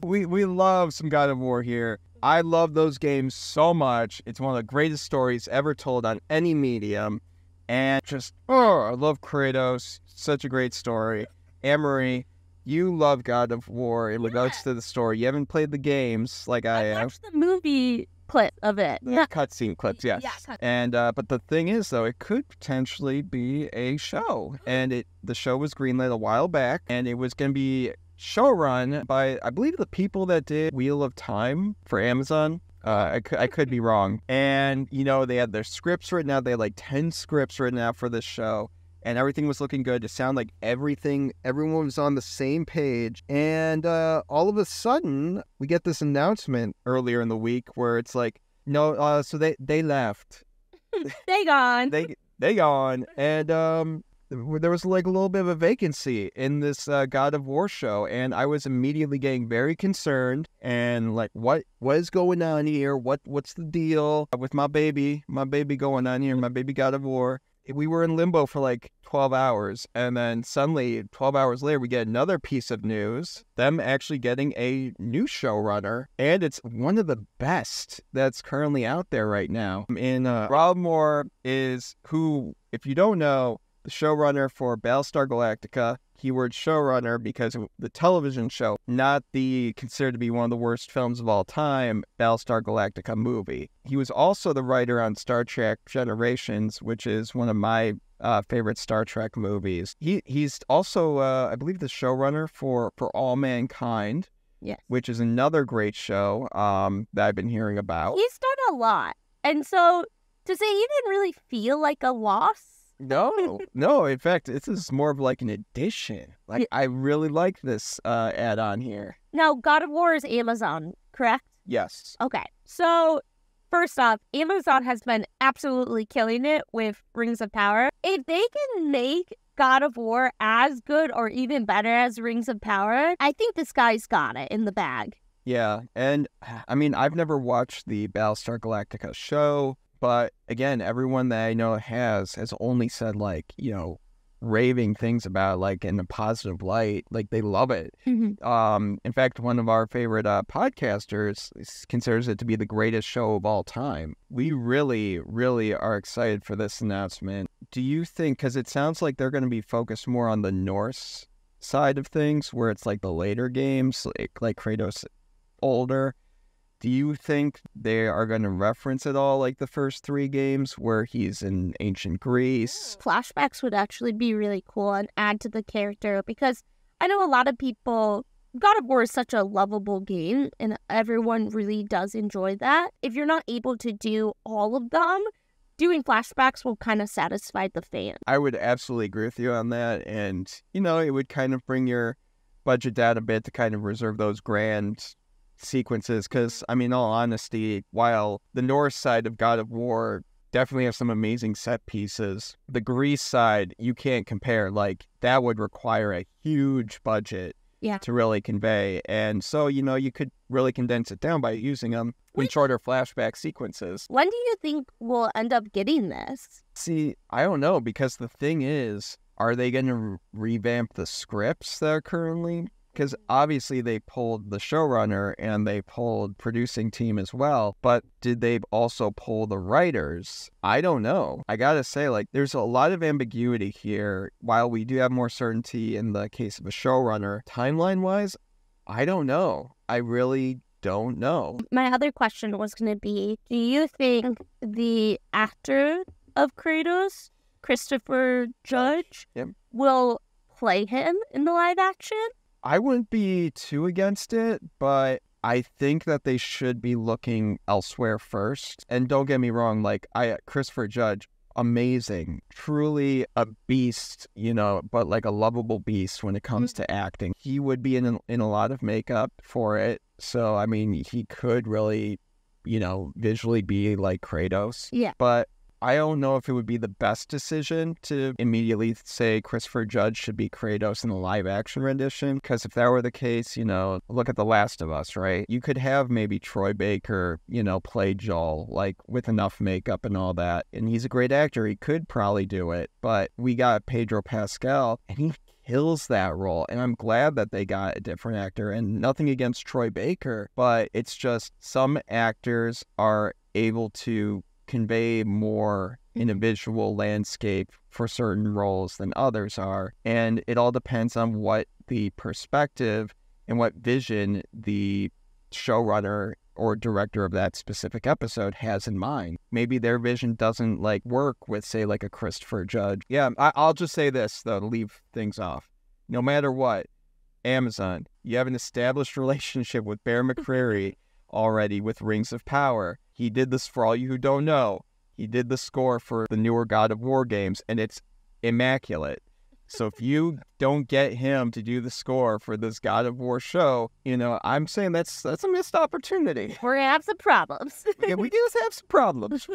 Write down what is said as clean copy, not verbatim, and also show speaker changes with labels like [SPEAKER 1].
[SPEAKER 1] we love some God of War here. I love those games so much. It's one of the greatest stories ever told on any medium. And just, I love Kratos. Such a great story. Annmarie, you love God of War in regards to the story. You haven't played the games like I have.
[SPEAKER 2] I watched the movie clip of it.
[SPEAKER 1] The cutscene clips, yes.
[SPEAKER 2] Yeah,
[SPEAKER 1] and but the thing is, though, it could potentially be a show. And the show was greenlit a while back, and it was going to be showrun by, I believe, the people that did Wheel of Time for Amazon. I could be wrong. And, they had their scripts written out. They had like 10 scripts written out for this show. And everything was looking good. It sounded like everyone was on the same page. And all of a sudden, we get this announcement earlier in the week where it's like, no, so they left.
[SPEAKER 2] They gone.
[SPEAKER 1] They gone. And there was like a little bit of a vacancy in this God of War show. And I was immediately getting very concerned and like, what is going on here? What's the deal with my baby going on here, my baby God of War? We were in limbo for like 12 hours, and then suddenly, 12 hours later, we get another piece of news, them actually getting a new showrunner, and it's one of the best that's currently out there right now. And Rob Moore is who, if you don't know, the showrunner for Battlestar Galactica, keyword showrunner because of the television show, not the considered to be one of the worst films of all time, Battlestar Galactica movie. He was also the writer on Star Trek Generations, which is one of my favorite Star Trek movies. He's also, I believe, the showrunner for All Mankind,
[SPEAKER 2] yes,
[SPEAKER 1] which is another great show that I've been hearing about.
[SPEAKER 2] He's done a lot. And so, does it even really feel like a loss?
[SPEAKER 1] No. In fact, this is more of like an addition. Like, I really like this add-on here.
[SPEAKER 2] Now, God of War is Amazon, correct?
[SPEAKER 1] Yes.
[SPEAKER 2] Okay. So, first off, Amazon has been absolutely killing it with Rings of Power. If they can make God of War as good or even better as Rings of Power, I think this guy's got it in the bag.
[SPEAKER 1] Yeah. And, I mean, I've never watched the Battlestar Galactica show. But again, everyone that I know has only said like, raving things about it, like in a positive light, like they love it.
[SPEAKER 2] Mm-hmm.
[SPEAKER 1] In fact, one of our favorite podcasters considers it to be the greatest show of all time. We really, really are excited for this announcement. Do you think, because it sounds like they're going to be focused more on the Norse side of things, where it's like the later games, like Kratos older, do you think they are going to reference it all like the first 3 games where he's in ancient Greece?
[SPEAKER 2] Flashbacks would actually be really cool and add to the character because I know a lot of people, God of War is such a lovable game and everyone really does enjoy that. If you're not able to do all of them, doing flashbacks will kind of satisfy the fan.
[SPEAKER 1] I would absolutely agree with you on that. And, it would kind of bring your budget down a bit to kind of reserve those grand sequences, because I mean, in all honesty, while the Norse side of God of War definitely have some amazing set pieces, the Greece side you can't compare. Like, that would require a huge budget to really convey, and so you could really condense it down by using them in shorter flashback sequences.
[SPEAKER 2] When do you think we'll end up getting this?
[SPEAKER 1] See, I don't know, because the thing is, are they going to revamp the scripts that are currently? Because obviously they pulled the showrunner and they pulled producing team as well. But did they also pull the writers? I don't know. I gotta say, like, there's a lot of ambiguity here. While we do have more certainty in the case of a showrunner, timeline-wise, I don't know. I really don't know.
[SPEAKER 2] My other question was going to be, do you think the actor of Kratos, Christopher Judge, will play him in the live action?
[SPEAKER 1] I wouldn't be too against it, but I think that they should be looking elsewhere first. And don't get me wrong, like, Christopher Judge, amazing, truly a beast, but like a lovable beast when it comes to acting. He would be in a lot of makeup for it. So, I mean, he could really, visually be like Kratos.
[SPEAKER 2] Yeah.
[SPEAKER 1] But I don't know if it would be the best decision to immediately say Christopher Judge should be Kratos in the live-action rendition, because if that were the case, look at The Last of Us, right? You could have maybe Troy Baker, play Joel, like, with enough makeup and all that, and he's a great actor. He could probably do it, but we got Pedro Pascal, and he kills that role. And I'm glad that they got a different actor, and nothing against Troy Baker, but it's just some actors are able to convey more in a visual landscape for certain roles than others are. And it all depends on what the perspective and what vision the showrunner or director of that specific episode has in mind. Maybe their vision doesn't like work with, say, like a Christopher Judge. Yeah, I'll just say this, though, to leave things off. No matter what, Amazon, you have an established relationship with Bear McCreary already with Rings of Power. He did this, for all you who don't know, he did the score for the newer God of War games, and it's immaculate. So if you don't get him to do the score for this God of War show, you know, I'm saying that's a missed opportunity.
[SPEAKER 2] We're gonna have some problems.
[SPEAKER 1] Yeah, we do have some problems.